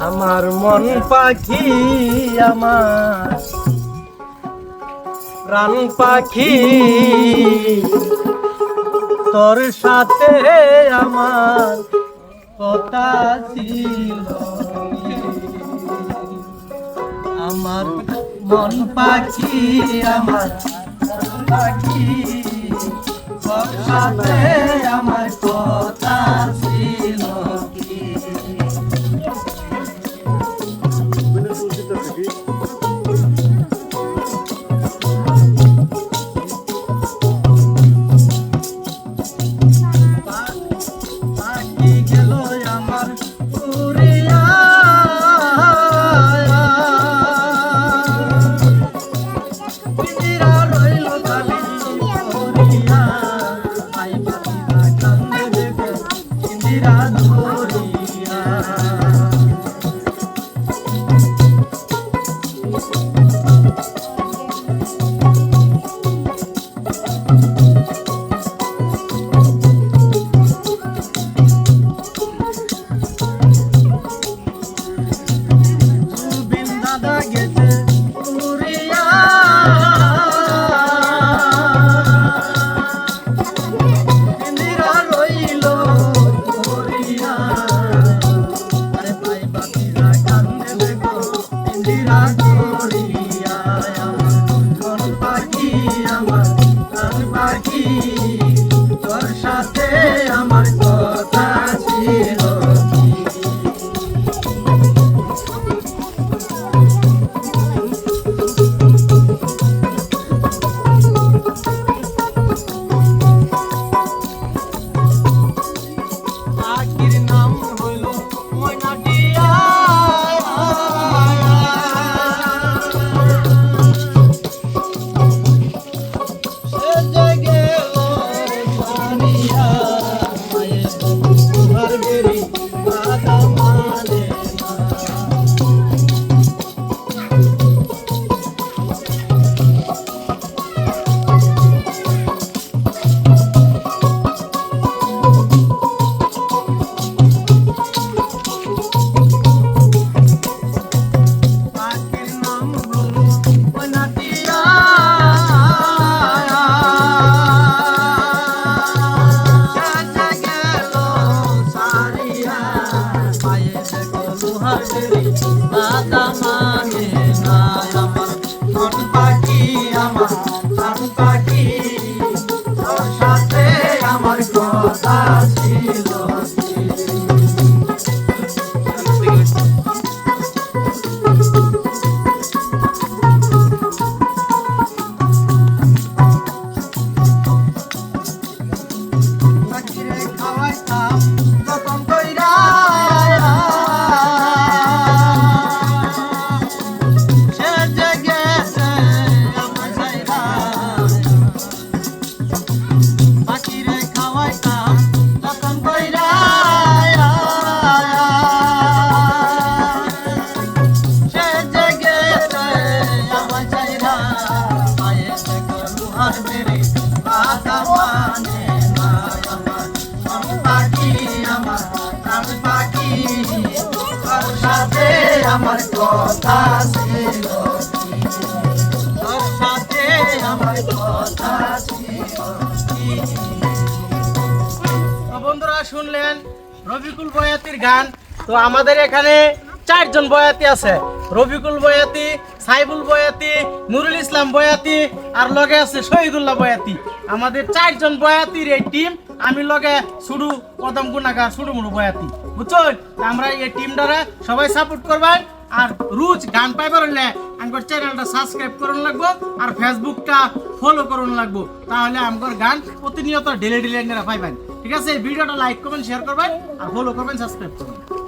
আমার মন পাখি আমার প্রাণ পাখি তোর সাথে আমার কথা ছিল আমার মন পাখি আমার পাখি তোর সাথে আমার কথা ছিল তোর সাথে আমার কথা ছিল পাখির নাম হইল ময়নাটিয়া আমার কথা ছিল পাখিরে খাওয়াইতাম যতন কইরা সে যে গেছে আমার ছাইরা পাখিরে খাওয়াইতাম যতন কইরা সে যে গেছে আমার ছাইরা পায়ে থেকে লোহার বেড়ে বাধা মানে না আমার পাখি আমার প্রাণ পাখি তোর সাথে আমার কথা ছিল তোর সাথে আমার কথা ছিল। বন্ধুরা শুনলেন রফিকুল বয়াতির গান। তো আমাদের এখানে 4 জন বয়াতি আছে, রফিকুল বয়াতি, সাইবুল বয়াতি, নুরুল ইসলাম বয়াতি আর লগে আছে শহীদুল্লাহ বয়াতি। আমাদের 4 জন বয়াতির এই টিম, আমি লগে শুরু কদম গুনাগার শুরু মুড়ু বয়াতি, বুঝছেন? আমরা এই টিমটারে সবাই সাপোর্ট করবেন। আর রোজ গান পাইবার হলে আমার চ্যানেলটা সাবস্ক্রাইব করুন লাগবো আর ফেসবুকটা ফলো করুন লাগবো, তাহলে আমার গান প্রতিনিয়ত ডেলি ডেলি পাইবেন। ঠিক আছে, এই ভিডিওটা লাইক করবেন, শেয়ার করবেন আর ফলো করবেন, সাবস্ক্রাইব করবেন।